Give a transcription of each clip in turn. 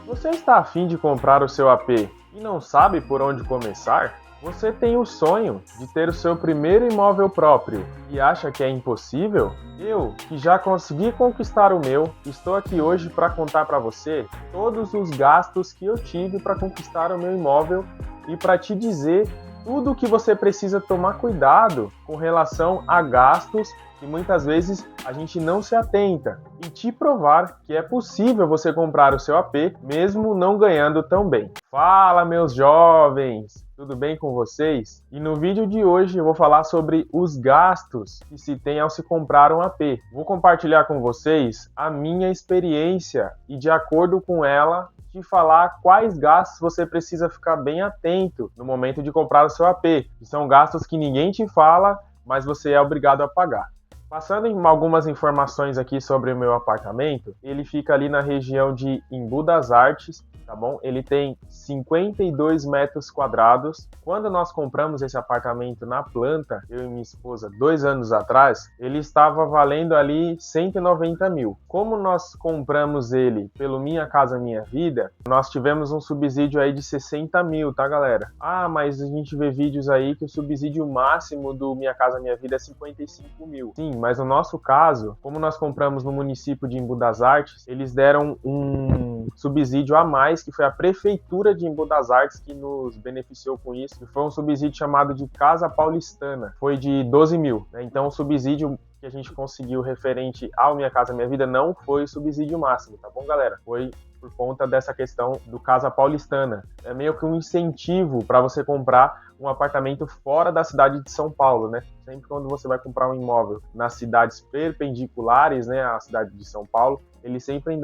Você está afim de comprar o seu AP e não sabe por onde começar? Você tem o sonho de ter o seu primeiro imóvel próprio e acha que é impossível? Eu, que já consegui conquistar o meu, estou aqui hoje para contar para você todos os gastos que eu tive para conquistar o meu imóvel e para te dizer tudo o que você precisa tomar cuidado com relação a gastos que muitas vezes a gente não se atenta e te provar que é possível você comprar o seu AP mesmo não ganhando tão bem. Fala, meus jovens! Tudo bem com vocês? E no vídeo de hoje eu vou falar sobre os gastos que se tem ao se comprar um AP. Vou compartilhar com vocês a minha experiência e, de acordo com ela, te falar quais gastos você precisa ficar bem atento no momento de comprar o seu AP, que são gastos que ninguém te fala, mas você é obrigado a pagar. Passando em algumas informações aqui sobre o meu apartamento, ele fica ali na região de Embu das Artes, tá bom? Ele tem 52 metros quadrados. Quando nós compramos esse apartamento na planta, eu e minha esposa, 2 anos atrás, ele estava valendo ali 190 mil. Como nós compramos ele pelo Minha Casa Minha Vida, nós tivemos um subsídio aí de 60 mil, tá, galera? Ah, mas a gente vê vídeos aí que o subsídio máximo do Minha Casa Minha Vida é 55 mil. Sim, mas no nosso caso, como nós compramos no município de Embu das Artes, eles deram um subsídio a mais, que foi a Prefeitura de Embu das Artes que nos beneficiou com isso, que foi um subsídio chamado de Casa Paulistana, foi de 12 mil, né? Então o subsídio que a gente conseguiu referente ao Minha Casa Minha Vida não foi o subsídio máximo, tá bom, galera? Foi por conta dessa questão do Casa Paulistana. É meio que um incentivo para você comprar um apartamento fora da cidade de São Paulo, né? Sempre quando você vai comprar um imóvel nas cidades perpendiculares, né, à cidade de São Paulo, eles sempre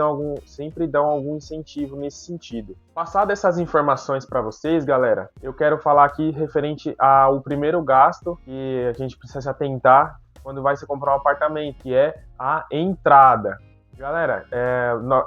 dão algum incentivo nesse sentido. Passado essas informações para vocês, galera, eu quero falar aqui referente ao primeiro gasto que a gente precisa se atentar quando vai se comprar um apartamento, que é a entrada. Galera,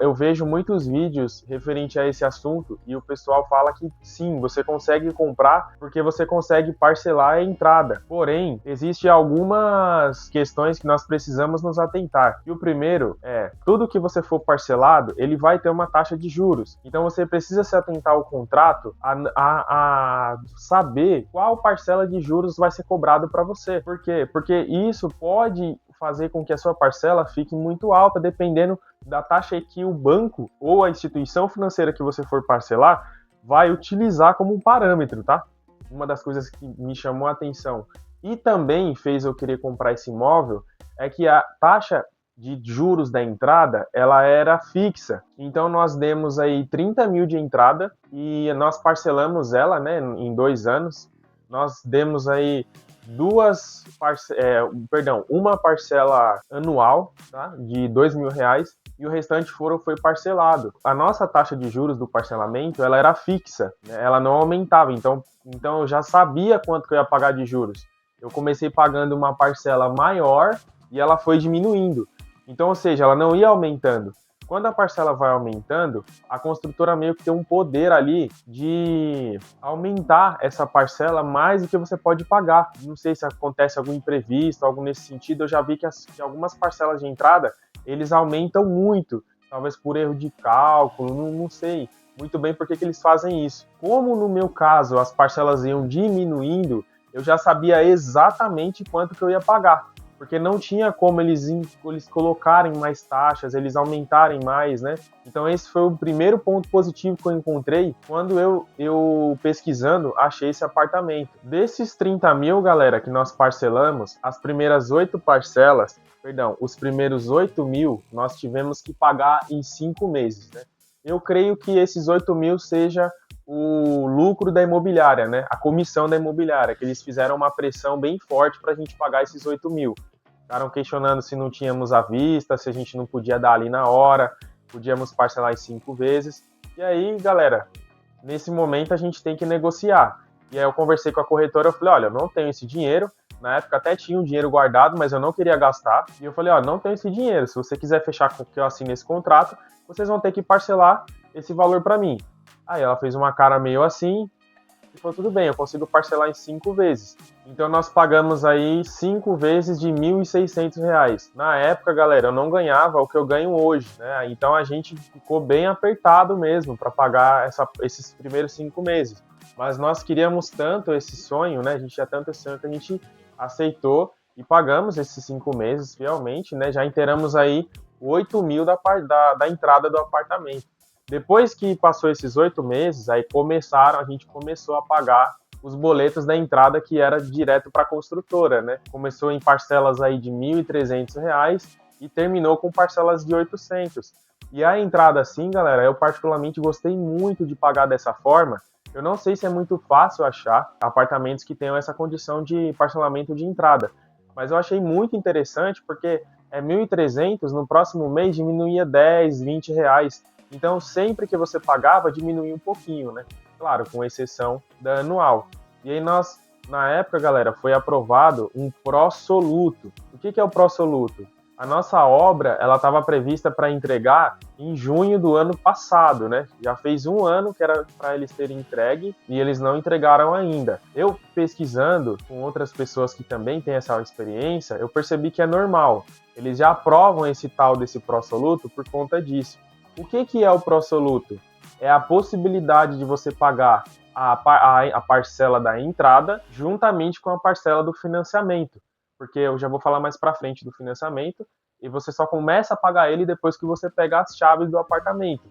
eu vejo muitos vídeos referente a esse assunto e o pessoal fala que sim, você consegue comprar porque você consegue parcelar a entrada. Porém, existem algumas questões que nós precisamos nos atentar. E o primeiro é, tudo que você for parcelado, ele vai ter uma taxa de juros. Então você precisa se atentar ao contrato a saber qual parcela de juros vai ser cobrado para você. Por quê? Porque isso pode fazer com que a sua parcela fique muito alta, dependendo da taxa que o banco ou a instituição financeira que você for parcelar vai utilizar como um parâmetro, tá? Uma das coisas que me chamou a atenção e também fez eu querer comprar esse imóvel é que a taxa de juros da entrada, ela era fixa. Então nós demos aí 30 mil de entrada e nós parcelamos ela, né, em 2 anos. Nós demos aí uma parcela anual, tá, de R$ 2.000 e o restante foi parcelado. A nossa taxa de juros do parcelamento, ela era fixa, né? Ela não aumentava, então eu já sabia quanto que eu ia pagar de juros. Eu comecei pagando uma parcela maior e ela foi diminuindo. Então, ou seja, ela não ia aumentando. Quando a parcela vai aumentando, a construtora meio que tem um poder ali de aumentar essa parcela mais do que você pode pagar. Não sei se acontece algum imprevisto, algo nesse sentido. Eu já vi que algumas parcelas de entrada, eles aumentam muito, talvez por erro de cálculo, não sei muito bem por que eles fazem isso. Como no meu caso as parcelas iam diminuindo, eu já sabia exatamente quanto que eu ia pagar. Porque não tinha como eles colocarem mais taxas, eles aumentarem mais, né? Então esse foi o primeiro ponto positivo que eu encontrei quando eu pesquisando, achei esse apartamento. Desses 30 mil, galera, que nós parcelamos, os primeiros 8 mil nós tivemos que pagar em 5 meses, né? Eu creio que esses 8 mil seja o lucro da imobiliária, né? A comissão da imobiliária, que eles fizeram uma pressão bem forte para a gente pagar esses 8 mil. Ficaram questionando se não tínhamos à vista, se a gente não podia dar ali na hora, podíamos parcelar em 5 vezes. E aí, galera, nesse momento a gente tem que negociar. E aí eu conversei com a corretora, eu falei, olha, eu não tenho esse dinheiro. Na época até tinha um dinheiro guardado, mas eu não queria gastar. E eu falei, ó, não tenho esse dinheiro. Se você quiser fechar com que eu assine esse contrato, vocês vão ter que parcelar esse valor para mim. Aí ela fez uma cara meio assim, e falou, tudo bem, eu consigo parcelar em 5 vezes. Então nós pagamos aí 5 vezes de R$ 1.600. Na época, galera, eu não ganhava o que eu ganho hoje, né? Então a gente ficou bem apertado mesmo para pagar esses primeiros 5 meses. Mas nós queríamos tanto esse sonho, né? A gente tinha tanto esse sonho que a gente aceitou e pagamos esses 5 meses fielmente, né? Já inteiramos aí 8 mil da entrada do apartamento. Depois que passou esses 8 meses, aí a gente começou a pagar os boletos da entrada que era direto para a construtora, né? Começou em parcelas aí de R$ 1.300 e terminou com parcelas de 800. E a entrada assim, galera, eu particularmente gostei muito de pagar dessa forma. Eu não sei se é muito fácil achar apartamentos que tenham essa condição de parcelamento de entrada, mas eu achei muito interessante porque 1.300, no próximo mês diminuía 10, 20 reais. Então, sempre que você pagava, diminuía um pouquinho, né? Claro, com exceção da anual. E aí na época, galera, foi aprovado um pró-soluto. O que é o pró-soluto? A nossa obra, ela estava prevista para entregar em junho do ano passado, né? Já fez um ano que era para eles terem entregue e eles não entregaram ainda. Eu, pesquisando com outras pessoas que também têm essa experiência, eu percebi que é normal. Eles já aprovam esse tal desse pró-soluto por conta disso. O que é o pró-soluto? É a possibilidade de você pagar a parcela da entrada juntamente com a parcela do financiamento, porque eu já vou falar mais para frente do financiamento, e você só começa a pagar ele depois que você pegar as chaves do apartamento.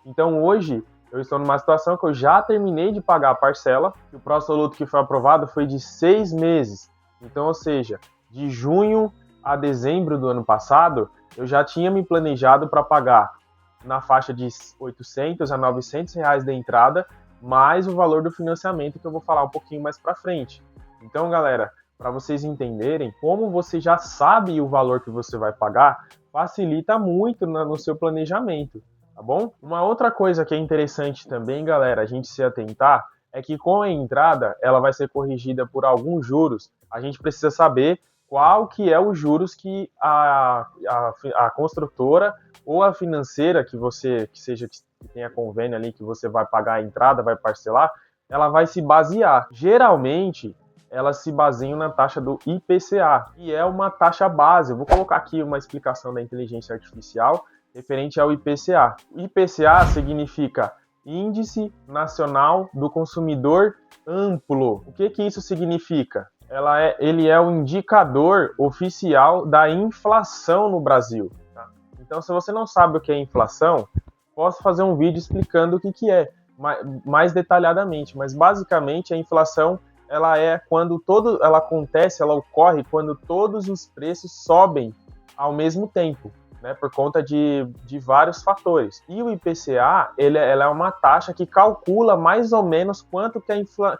Então hoje eu estou numa situação que eu já terminei de pagar a parcela, e o pró-soluto que foi aprovado foi de 6 meses. Então, ou seja, de junho a dezembro do ano passado, eu já tinha me planejado para pagar na faixa de 800 a 900 reais da entrada, mais o valor do financiamento, que eu vou falar um pouquinho mais para frente. Então, galera, para vocês entenderem, como você já sabe o valor que você vai pagar, facilita muito no seu planejamento, tá bom? Uma outra coisa que é interessante também, galera, a gente se atentar, é que com a entrada, ela vai ser corrigida por alguns juros. A gente precisa saber qual que é os juros que a construtora ou a financeira que tenha convênio ali, que você vai pagar a entrada, vai parcelar, ela vai se basear. Geralmente, elas se baseiam na taxa do IPCA, que é uma taxa base. Eu vou colocar aqui uma explicação da inteligência artificial referente ao IPCA. O IPCA significa Índice Nacional do Consumidor Amplo. O que isso significa? Ele é o indicador oficial da inflação no Brasil. Tá? Então, se você não sabe o que é inflação, posso fazer um vídeo explicando o que é, mais detalhadamente. Mas, basicamente, a inflação ela ocorre quando todos os preços sobem ao mesmo tempo, né, por conta de vários fatores. E o IPCA, ela é uma taxa que calcula mais ou menos quanto que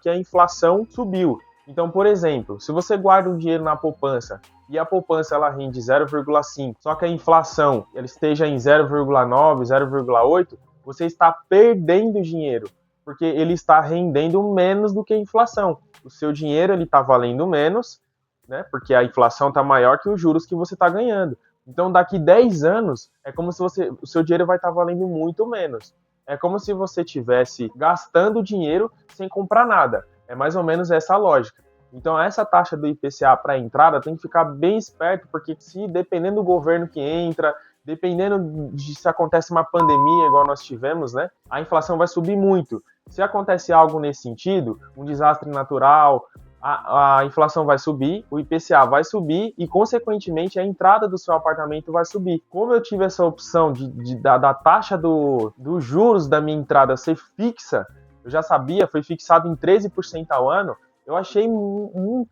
a inflação subiu. Então, por exemplo, se você guarda um dinheiro na poupança e a poupança ela rende 0,5, só que a inflação ela esteja em 0,9, 0,8, você está perdendo dinheiro, porque ele está rendendo menos do que a inflação. O seu dinheiro ele está valendo menos, né, porque a inflação está maior que os juros que você está ganhando. Então, daqui 10 anos, é como se o seu dinheiro vai estar valendo muito menos. É como se você estivesse gastando dinheiro sem comprar nada. É mais ou menos essa a lógica. Então, essa taxa do IPCA para a entrada tem que ficar bem esperto, porque dependendo do governo que entra, dependendo de se acontece uma pandemia, igual nós tivemos, né, a inflação vai subir muito. Se acontece algo nesse sentido, um desastre natural, a inflação vai subir, o IPCA vai subir e, consequentemente, a entrada do seu apartamento vai subir. Como eu tive essa opção da taxa dos juros da minha entrada ser fixa, eu já sabia, foi fixado em 13% ao ano, eu achei um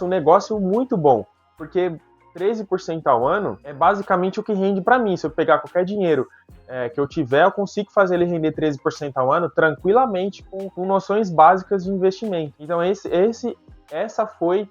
negócio muito bom, porque 13% ao ano é basicamente o que rende para mim. Se eu pegar qualquer dinheiro que eu tiver, eu consigo fazer ele render 13% ao ano tranquilamente com noções básicas de investimento. Então essa foi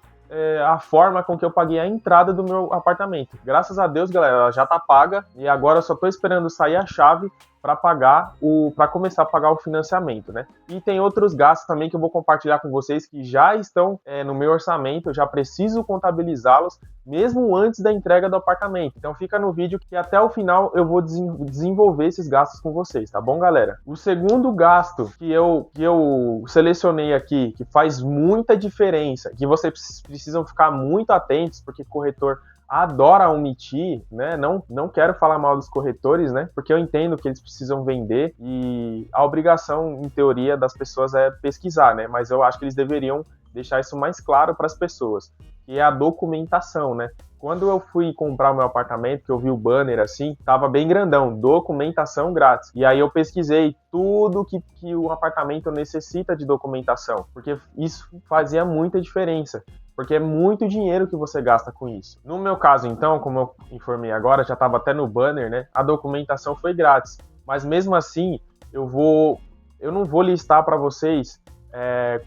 a forma com que eu paguei a entrada do meu apartamento. Graças a Deus, galera, ela já tá paga e agora eu só tô esperando sair a chave para começar a pagar o financiamento, né? E tem outros gastos também que eu vou compartilhar com vocês que já estão no meu orçamento, eu já preciso contabilizá-los mesmo antes da entrega do apartamento. Então fica no vídeo que até o final eu vou desenvolver esses gastos com vocês, tá bom, galera? O segundo gasto que eu selecionei aqui, que faz muita diferença, que vocês precisam ficar muito atentos, porque corretor adora omitir, né? Não quero falar mal dos corretores, né? Porque eu entendo que eles precisam vender e a obrigação, em teoria, das pessoas é pesquisar, né? Mas eu acho que eles deveriam deixar isso mais claro para as pessoas, que é a documentação, né? Quando eu fui comprar o meu apartamento, que eu vi o banner assim, tava bem grandão, documentação grátis. E aí eu pesquisei tudo que o apartamento necessita de documentação, porque isso fazia muita diferença. Porque é muito dinheiro que você gasta com isso. No meu caso, então, como eu informei agora, já estava até no banner, né? A documentação foi grátis. Mas mesmo assim, eu não vou listar para vocês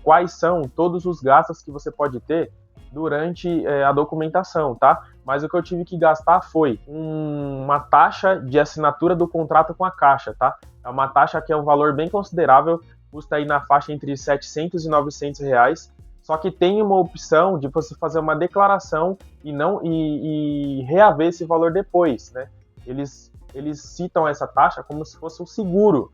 quais são todos os gastos que você pode ter durante a documentação, tá? Mas o que eu tive que gastar foi uma taxa de assinatura do contrato com a Caixa, tá? É uma taxa que é um valor bem considerável, custa aí na faixa entre 700 e 900 reais. Só que tem uma opção de você fazer uma declaração e reaver esse valor depois, né? Eles citam essa taxa como se fosse um seguro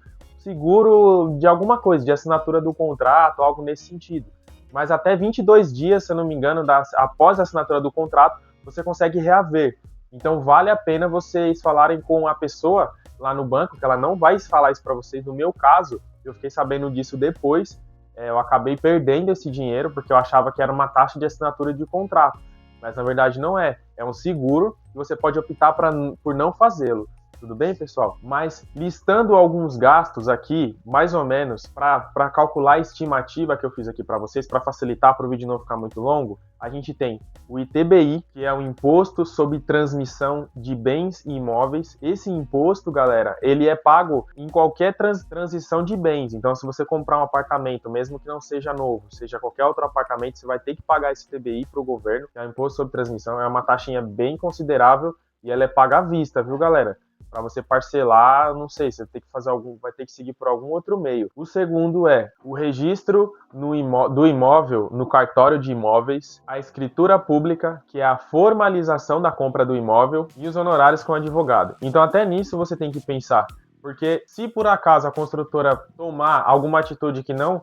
de alguma coisa, de assinatura do contrato, algo nesse sentido. Mas até 22 dias, se eu não me engano, após a assinatura do contrato, você consegue reaver. Então vale a pena vocês falarem com a pessoa lá no banco, que ela não vai falar isso para vocês. No meu caso, eu fiquei sabendo disso depois. Eu acabei perdendo esse dinheiro porque eu achava que era uma taxa de assinatura de contrato, mas na verdade não é. É um seguro e você pode optar por não fazê-lo. Tudo bem, pessoal? Mas listando alguns gastos aqui, mais ou menos, para calcular a estimativa que eu fiz aqui para vocês, para facilitar para o vídeo não ficar muito longo, a gente tem o ITBI, que é o Imposto sobre Transmissão de Bens e Imóveis. Esse imposto, galera, ele é pago em qualquer transição de bens. Então, se você comprar um apartamento, mesmo que não seja novo, seja qualquer outro apartamento, você vai ter que pagar esse ITBI para o governo, que é o Imposto sobre Transmissão. É uma taxinha bem considerável e ela é paga à vista, viu, galera? Para você parcelar, não sei, você vai ter que seguir por algum outro meio. O segundo é o registro do imóvel no cartório de imóveis, a escritura pública, que é a formalização da compra do imóvel, e os honorários com o advogado. Então até nisso você tem que pensar, porque se por acaso a construtora tomar alguma atitude que não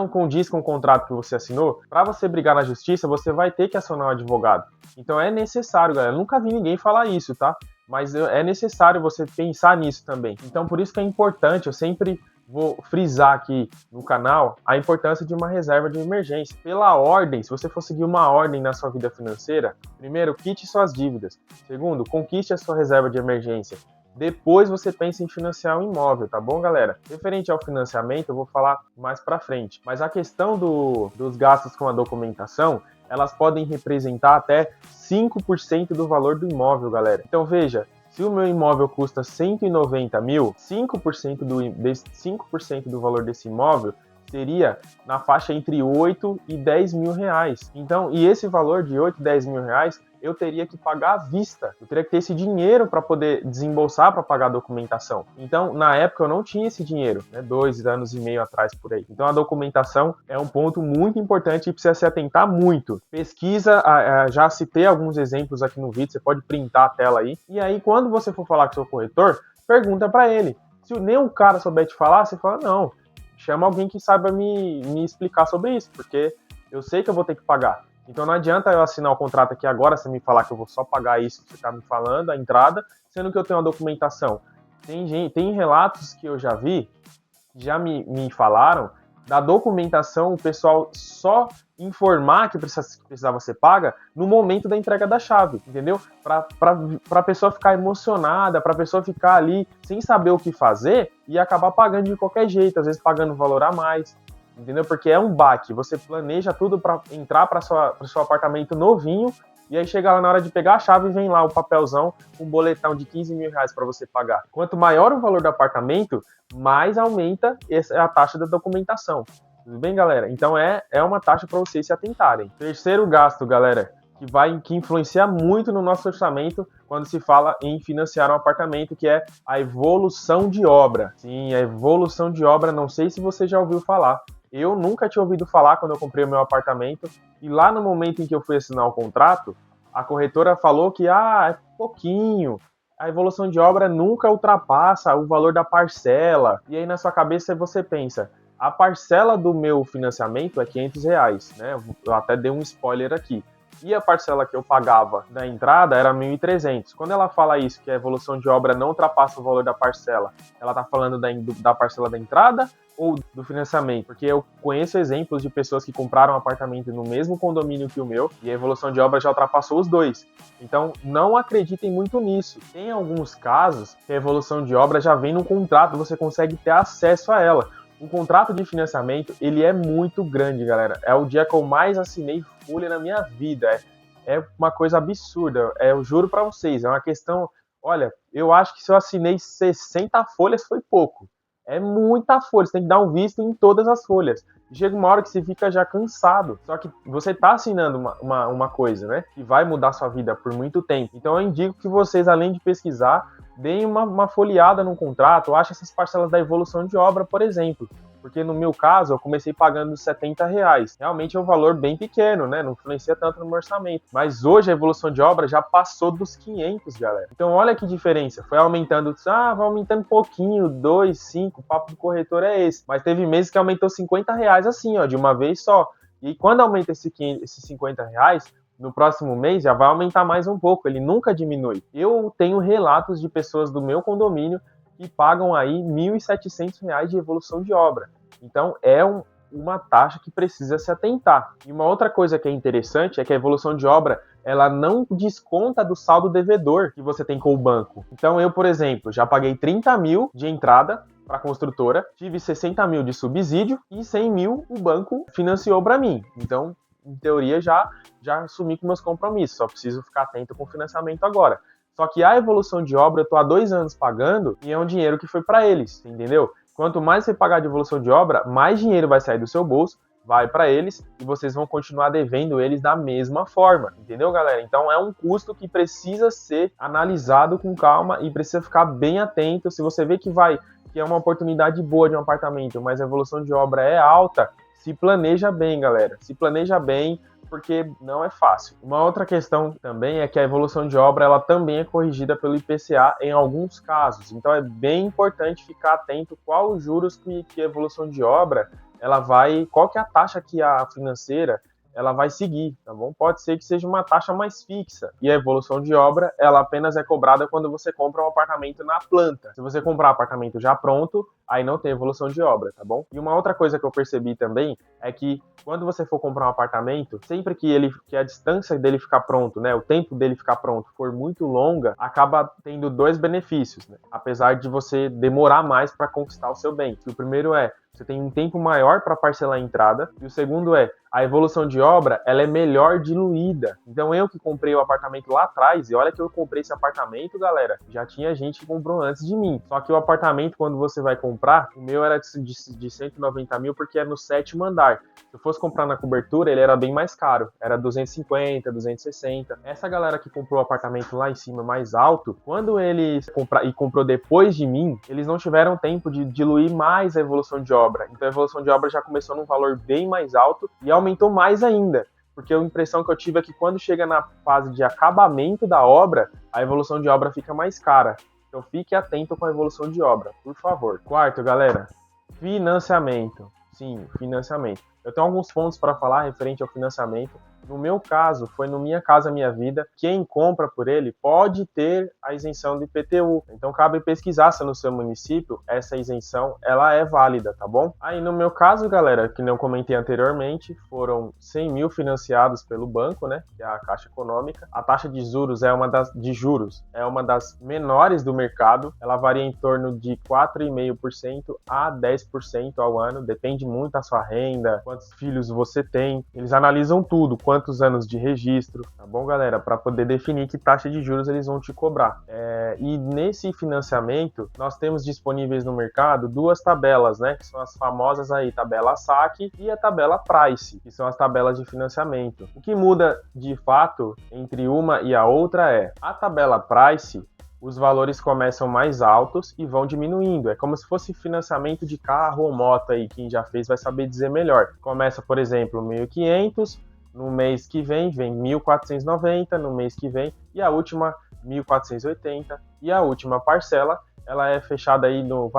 condiz com o contrato que você assinou, para você brigar na justiça, você vai ter que acionar um advogado. Então é necessário, galera. Eu nunca vi ninguém falar isso, tá? Mas é necessário você pensar nisso também. Então, por isso que é importante, eu sempre vou frisar aqui no canal a importância de uma reserva de emergência. Pela ordem, se você for seguir uma ordem na sua vida financeira, primeiro, quite suas dívidas. Segundo, conquiste a sua reserva de emergência. Depois você pensa em financiar um imóvel, tá bom, galera? Referente ao financiamento, eu vou falar mais pra frente. Mas a questão dos gastos com a documentação, elas podem representar até 5% do valor do imóvel, galera. Então veja, se o meu imóvel custa 190 mil, 5% do valor desse imóvel seria na faixa entre 8 e 10 mil reais. Então, e esse valor de 8 e 10 mil reais, eu teria que pagar à vista. Eu teria que ter esse dinheiro para poder desembolsar para pagar a documentação. Então, na época, eu não tinha esse dinheiro, né? 2 anos e meio atrás, por aí. Então, a documentação é um ponto muito importante e precisa se atentar muito. Pesquisa, já citei alguns exemplos aqui no vídeo, você pode printar a tela aí. E aí, quando você for falar com o seu corretor, pergunta para ele. Se nem um cara souber te falar, você fala, não, chama alguém que saiba me explicar sobre isso, porque eu sei que eu vou ter que pagar. Então não adianta eu assinar o contrato aqui agora, você me falar que eu vou só pagar isso que você está me falando, a entrada, sendo que eu tenho uma documentação. Tem relatos que eu já vi, já me falaram, da documentação, o pessoal só informar que precisava ser paga no momento da entrega da chave, entendeu? Para a pessoa ficar emocionada, para a pessoa ficar ali sem saber o que fazer e acabar pagando de qualquer jeito, às vezes pagando valor a mais, entendeu? Porque é um baque, você planeja tudo para entrar para seu apartamento novinho e aí chega lá na hora de pegar a chave e vem lá o papelzão com um boletão de 15 mil reais para você pagar. Quanto maior o valor do apartamento, mais aumenta a taxa da documentação. Tudo bem, galera? Então é uma taxa para vocês se atentarem. Terceiro gasto, galera, que influencia muito no nosso orçamento quando se fala em financiar um apartamento, que é a evolução de obra. Sim, a evolução de obra, não sei se você já ouviu falar. Eu nunca tinha ouvido falar quando eu comprei o meu apartamento, e lá no momento em que eu fui assinar o contrato, a corretora falou que é pouquinho, a evolução de obra nunca ultrapassa o valor da parcela. E aí na sua cabeça você pensa, a parcela do meu financiamento é R$ 500, né? Eu até dei um spoiler aqui. E a parcela que eu pagava da entrada era 1.300. Quando ela fala isso, que a evolução de obra não ultrapassa o valor da parcela, ela está falando da parcela da entrada ou do financiamento? Porque eu conheço exemplos de pessoas que compraram um apartamento no mesmo condomínio que o meu e a evolução de obra já ultrapassou os dois. Então, não acreditem muito nisso. Tem alguns casos que a evolução de obra já vem no contrato, você consegue ter acesso a ela. O contrato de financiamento, ele é muito grande, galera. É o dia que eu mais assinei folha na minha vida. É uma coisa absurda. Eu juro pra vocês, é uma questão... Olha, eu acho que se eu assinei 60 folhas foi pouco. É muita folha, você tem que dar um visto em todas as folhas. Chega uma hora que você fica já cansado. Só que você tá assinando uma coisa, né? Que vai mudar sua vida por muito tempo. Então eu indico que vocês, além de pesquisar, deem uma folheada no contrato, ou ache essas parcelas da evolução de obra, por exemplo. Porque no meu caso, eu comecei pagando R$ 70. Realmente é um valor bem pequeno, né? Não influencia tanto no meu orçamento. Mas hoje a evolução de obra já passou dos 500, galera. Então olha que diferença. Foi aumentando, vai aumentando um pouquinho, 2, 5, o papo do corretor é esse. Mas teve meses que aumentou R$ 50 assim, ó, de uma vez só. E quando aumenta esses R$ 50, no próximo mês já vai aumentar mais um pouco, ele nunca diminui. Eu tenho relatos de pessoas do meu condomínio que pagam aí R$ 1.700 de evolução de obra. Então é uma taxa que precisa se atentar. E uma outra coisa que é interessante é que a evolução de obra ela não desconta do saldo devedor que você tem com o banco. Então eu, por exemplo, já paguei 30 mil de entrada para a construtora, tive 60 mil de subsídio e 100 mil o banco financiou para mim. Então, em teoria, já assumi com meus compromissos, só preciso ficar atento com o financiamento agora. Só que a evolução de obra eu estou há 2 anos pagando e é um dinheiro que foi para eles, entendeu? Quanto mais você pagar de evolução de obra, mais dinheiro vai sair do seu bolso, vai para eles e vocês vão continuar devendo eles da mesma forma, entendeu, galera? Então é um custo que precisa ser analisado com calma e precisa ficar bem atento. Se você vê que é uma oportunidade boa de um apartamento, mas a evolução de obra é alta, se planeja bem, galera. Se planeja bem, porque não é fácil. Uma outra questão também é que a evolução de obra ela também é corrigida pelo IPCA em alguns casos. Então é bem importante ficar atento qual os juros que a evolução de obra qual que é a taxa que a financeira ela vai seguir, tá bom? Pode ser que seja uma taxa mais fixa. E a evolução de obra, ela apenas é cobrada quando você compra um apartamento na planta. Se você comprar um apartamento já pronto, aí não tem evolução de obra, tá bom? E uma outra coisa que eu percebi também é que quando você for comprar um apartamento, sempre que a distância dele ficar pronto, né, o tempo dele ficar pronto for muito longa, acaba tendo 2 benefícios, né? Apesar de você demorar mais para conquistar o seu bem. O primeiro é você tem um tempo maior para parcelar a entrada. E o segundo é, a evolução de obra, ela é melhor diluída. Então eu que comprei o apartamento lá atrás, e olha que eu comprei esse apartamento, galera, já tinha gente que comprou antes de mim. Só que o apartamento, quando você vai comprar, o meu era de 190 mil porque é no 7º andar. Se eu fosse comprar na cobertura, ele era bem mais caro. Era 250, 260. Essa galera que comprou o apartamento lá em cima, mais alto, quando eles comprou depois de mim, eles não tiveram tempo de diluir mais a evolução de obra. Então a evolução de obra já começou num valor bem mais alto e aumentou mais ainda. Porque a impressão que eu tive é que quando chega na fase de acabamento da obra, a evolução de obra fica mais cara. Então fique atento com a evolução de obra, por favor. Quarto, galera, financiamento. Sim, financiamento. Eu tenho alguns pontos para falar referente ao financiamento. No meu caso, foi no Minha Casa Minha Vida. Quem compra por ele pode ter a isenção do IPTU. Então, cabe pesquisar se no seu município essa isenção ela é válida, tá bom? Aí, no meu caso, galera, que não comentei anteriormente, foram 100 mil financiados pelo banco, né? Que é a Caixa Econômica. A taxa de juros é uma das menores do mercado. Ela varia em torno de 4,5% a 10% ao ano. Depende muito da sua renda, quantos filhos você tem. Eles analisam tudo, quantos anos de registro, tá bom, galera? Para poder definir que taxa de juros eles vão te cobrar. E nesse financiamento, nós temos disponíveis no mercado duas tabelas, né? Que são as famosas aí, tabela saque e a tabela price, que são as tabelas de financiamento. O que muda de fato entre uma e a outra é a tabela price. Os valores começam mais altos e vão diminuindo. É como se fosse financiamento de carro ou moto aí, quem já fez vai saber dizer melhor. Começa, por exemplo, 1.500, no mês que vem 1.490, no mês que vem, e a última 1.480, e a última parcela, ela é fechada aí no,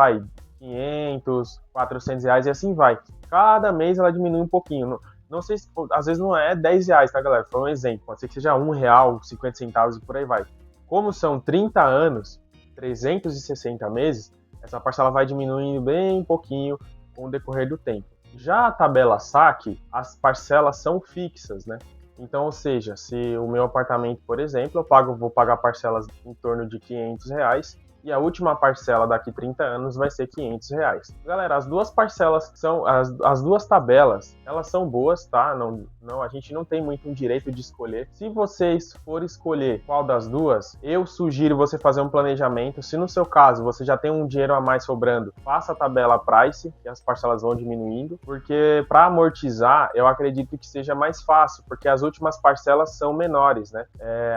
500, 400 reais e assim vai. Cada mês ela diminui um pouquinho. Não sei se, às vezes não é 10 reais, tá, galera? Foi um exemplo. Pode ser que seja R$1, 50 centavos e por aí vai. Como são 30 anos, 360 meses, essa parcela vai diminuindo bem pouquinho com o decorrer do tempo. Já a tabela saque, as parcelas são fixas, né? Então, ou seja, se o meu apartamento, por exemplo, vou pagar parcelas em torno de R$500, e a última parcela daqui 30 anos vai ser R$500. Galera, as duas parcelas são as duas tabelas, elas são boas, tá? Não, a gente não tem muito um direito de escolher. Se vocês for escolher qual das duas, eu sugiro você fazer um planejamento. Se no seu caso você já tem um dinheiro a mais sobrando, faça a tabela price, que as parcelas vão diminuindo, porque para amortizar, eu acredito que seja mais fácil, porque as últimas parcelas são menores, né?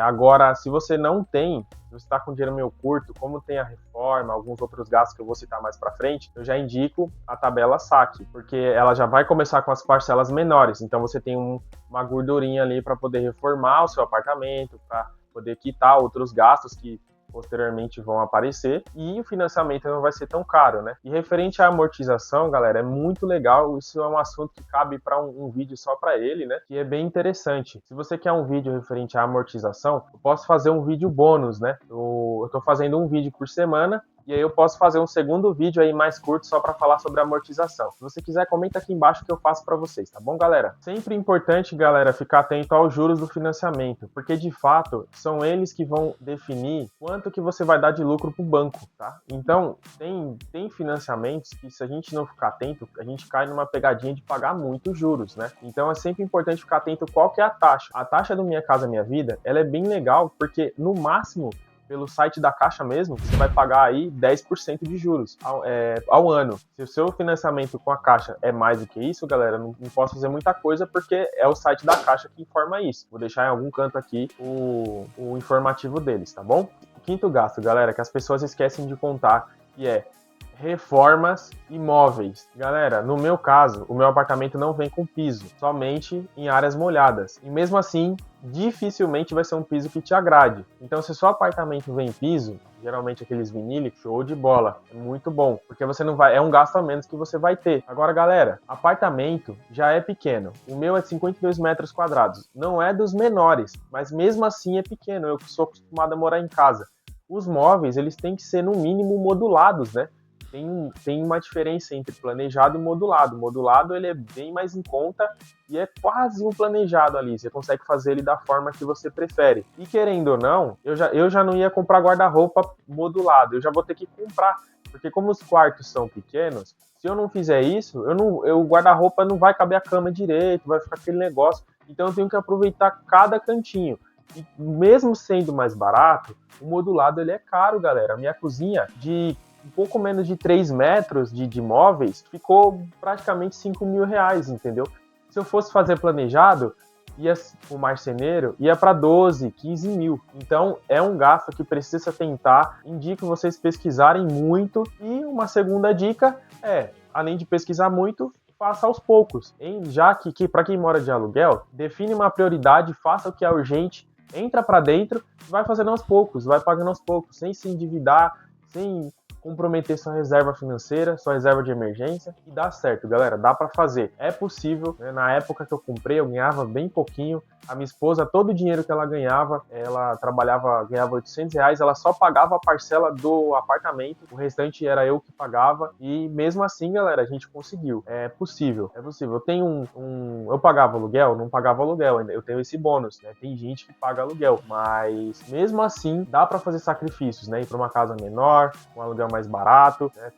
Agora, se você não tem, se você está com dinheiro meio curto, como tem a reforma, alguns outros gastos que eu vou citar mais para frente, eu já indico a tabela saque, porque ela já vai começar com as parcelas menores, então você tem uma gordurinha ali para poder reformar o seu apartamento, para poder quitar outros gastos que posteriormente vão aparecer, e o financiamento não vai ser tão caro, né? E referente à amortização, galera, é muito legal, isso é um assunto que cabe para um vídeo só para ele, né? Que é bem interessante. Se você quer um vídeo referente à amortização, eu posso fazer um vídeo bônus, né? Eu tô fazendo um vídeo por semana, e aí eu posso fazer um segundo vídeo aí mais curto só para falar sobre amortização. Se você quiser, comenta aqui embaixo que eu faço para vocês, tá bom, galera? Sempre importante, galera, ficar atento aos juros do financiamento, porque de fato são eles que vão definir quanto que você vai dar de lucro pro banco, tá? Então, tem financiamentos que se a gente não ficar atento, a gente cai numa pegadinha de pagar muitos juros, né? Então é sempre importante ficar atento qual que é a taxa. A taxa do Minha Casa Minha Vida, ela é bem legal, porque no máximo pelo site da Caixa mesmo, você vai pagar aí 10% de juros ao ano. Se o seu financiamento com a Caixa é mais do que isso, galera, não posso fazer muita coisa porque é o site da Caixa que informa isso. Vou deixar em algum canto aqui o informativo deles, tá bom? O quinto gasto, galera, que as pessoas esquecem de contar, que é reformas imóveis. Galera, no meu caso, o meu apartamento não vem com piso, somente em áreas molhadas. E mesmo assim, dificilmente vai ser um piso que te agrade. Então, se o seu apartamento vem piso, geralmente aqueles vinílicos, show de bola, é muito bom, porque você não vai, é um gasto a menos que você vai ter. Agora, galera, apartamento já é pequeno. O meu é de 52 metros quadrados. Não é dos menores, mas mesmo assim é pequeno. Eu sou acostumado a morar em casa. Os móveis, eles têm que ser no mínimo modulados, né? Tem uma diferença entre planejado e modulado. Modulado ele é bem mais em conta e é quase um planejado ali. Você consegue fazer ele da forma que você prefere. E querendo ou não, eu já não ia comprar guarda-roupa modulado. Eu já vou ter que comprar. Porque como os quartos são pequenos, se eu não fizer isso, o guarda-roupa não vai caber a cama direito, vai ficar aquele negócio. Então eu tenho que aproveitar cada cantinho. E mesmo sendo mais barato, o modulado ele é caro, galera. A minha cozinha de um pouco menos de 3 metros de móveis, ficou praticamente 5 mil reais, entendeu? Se eu fosse fazer planejado, o marceneiro ia para 12, 15 mil. Então, é um gasto que precisa tentar. Indico vocês pesquisarem muito. E uma segunda dica além de pesquisar muito, faça aos poucos. Já que para quem mora de aluguel, define uma prioridade, faça o que é urgente, entra para dentro, vai fazendo aos poucos, vai pagando aos poucos, sem se endividar, sem comprometer sua reserva financeira, sua reserva de emergência, e dá certo, galera, dá para fazer. É possível, né? Na época que eu comprei, eu ganhava bem pouquinho, a minha esposa, todo o dinheiro que ela ganhava, ela ganhava 800 reais, ela só pagava a parcela do apartamento, o restante era eu que pagava, e mesmo assim, galera, a gente conseguiu. É possível. Eu tenho eu pagava aluguel? Não pagava aluguel, eu tenho esse bônus, né? Tem gente que paga aluguel, mas mesmo assim, dá para fazer sacrifícios, né? Ir para uma casa menor, um aluguel mais barato, né?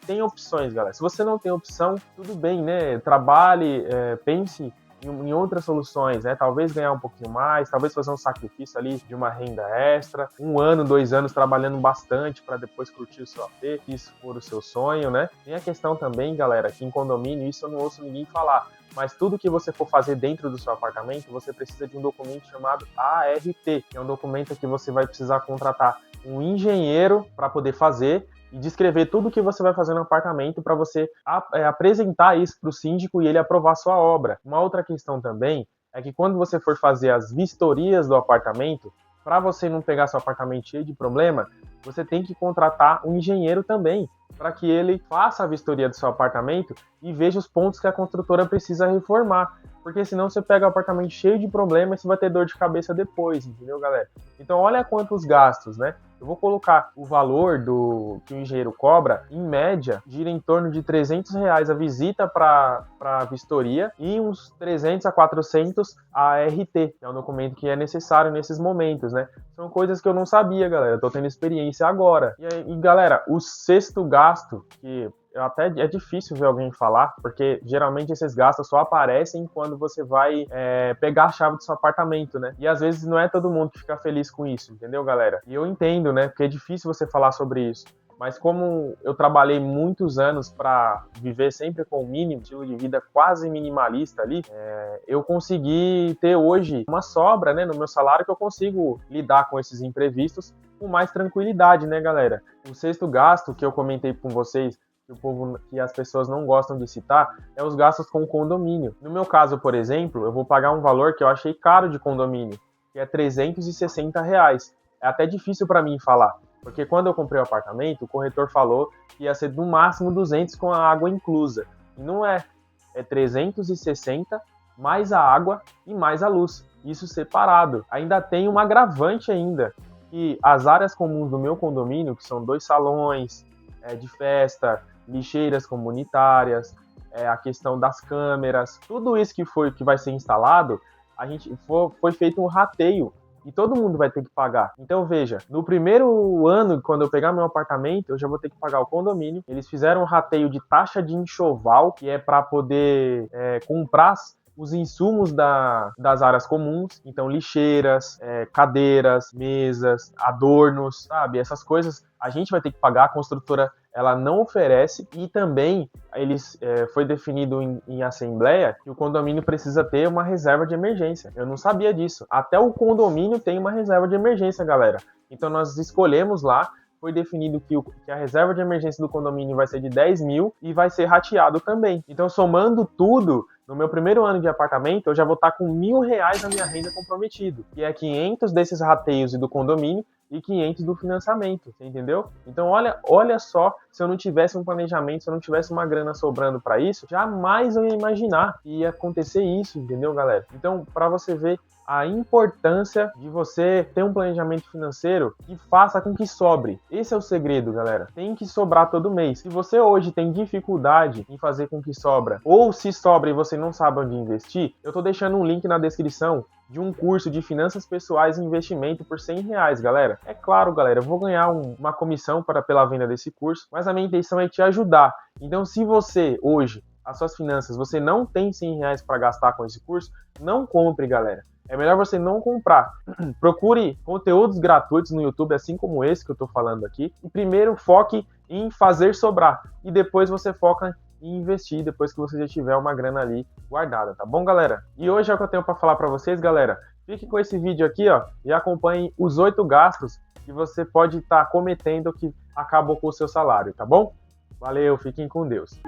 Tem opções, galera. Se você não tem opção, tudo bem, né? Trabalhe, pense em outras soluções, né? Talvez ganhar um pouquinho mais, talvez fazer um sacrifício ali de uma renda extra, 1 ano, 2 anos trabalhando bastante para depois curtir o seu AP, se isso for o seu sonho, né? Tem a questão também, galera, que em condomínio, isso eu não ouço ninguém falar, mas tudo que você for fazer dentro do seu apartamento, você precisa de um documento chamado ART, que é um documento que você vai precisar contratar um engenheiro para poder fazer e descrever tudo o que você vai fazer no apartamento para você apresentar isso para o síndico e ele aprovar a sua obra. Uma outra questão também é que quando você for fazer as vistorias do apartamento, para você não pegar seu apartamento cheio de problema, você tem que contratar um engenheiro também, para que ele faça a vistoria do seu apartamento e veja os pontos que a construtora precisa reformar. Porque senão você pega o apartamento cheio de problemas e você vai ter dor de cabeça depois, entendeu, galera? Então olha quantos gastos, né? Eu vou colocar o valor que o engenheiro cobra, em média, gira em torno de R$300 a visita para a vistoria e uns 300 a 400 a ART, que é um documento que é necessário nesses momentos, né? São coisas que eu não sabia, galera, eu tô tendo experiência agora. E galera, o sexto gasto, que até é difícil ver alguém falar, porque geralmente esses gastos só aparecem quando você vai pegar a chave do seu apartamento, né? E às vezes não é todo mundo que fica feliz com isso, entendeu, galera? E eu entendo, né? Porque é difícil você falar sobre isso. Mas como eu trabalhei muitos anos para viver sempre com o mínimo, estilo de vida quase minimalista ali, eu consegui ter hoje uma sobra, né, no meu salário que eu consigo lidar com esses imprevistos com mais tranquilidade, né, galera? O sexto gasto que eu comentei com vocês, que as pessoas não gostam de citar, é os gastos com condomínio. No meu caso, por exemplo, eu vou pagar um valor que eu achei caro de condomínio, que é R$360. É até difícil para mim falar, porque quando eu comprei o apartamento, o corretor falou que ia ser no máximo 200 com a água inclusa. E não é 360 mais a água e mais a luz. Isso separado. Ainda tem um agravante ainda, que as áreas comuns do meu condomínio, que são 2 salões de festa, lixeiras comunitárias, a questão das câmeras, tudo isso que vai ser instalado, foi feito um rateio e todo mundo vai ter que pagar. Então veja, no primeiro ano, quando eu pegar meu apartamento, eu já vou ter que pagar o condomínio. Eles fizeram um rateio de taxa de enxoval, que é para poder comprar os insumos das áreas comuns, então lixeiras, cadeiras, mesas, adornos, sabe? Essas coisas a gente vai ter que pagar, a construtora ela não oferece, e também foi definido em assembleia que o condomínio precisa ter uma reserva de emergência. Eu não sabia disso. Até o condomínio tem uma reserva de emergência, galera. Então nós escolhemos lá, foi definido que a reserva de emergência do condomínio vai ser de 10 mil e vai ser rateado também. Então, somando tudo, no meu primeiro ano de apartamento, eu já vou estar com R$1.000 na minha renda comprometido, que é 500 desses rateios e do condomínio e 500 do financiamento, entendeu? Então, olha só, se eu não tivesse um planejamento, se eu não tivesse uma grana sobrando para isso, jamais eu ia imaginar que ia acontecer isso, entendeu, galera? Então, para você ver a importância de você ter um planejamento financeiro que faça com que sobre. Esse é o segredo, galera. Tem que sobrar todo mês. Se você hoje tem dificuldade em fazer com que sobra, ou se sobra e você não sabe onde investir, eu tô deixando um link na descrição de um curso de finanças pessoais e investimento por R$100, galera. É claro, galera, eu vou ganhar uma comissão pela venda desse curso, mas a minha intenção é te ajudar. Então, se você hoje, as suas finanças, você não tem R$100 para gastar com esse curso, não compre, galera. É melhor você não comprar. Procure conteúdos gratuitos no YouTube, assim como esse que eu tô falando aqui. E primeiro foque em fazer sobrar. E depois você foca em investir, depois que você já tiver uma grana ali guardada, tá bom, galera? E hoje é o que eu tenho para falar para vocês, galera. Fique com esse vídeo aqui, ó, e acompanhe os 8 gastos que você pode estar cometendo que acabou com o seu salário, tá bom? Valeu, fiquem com Deus.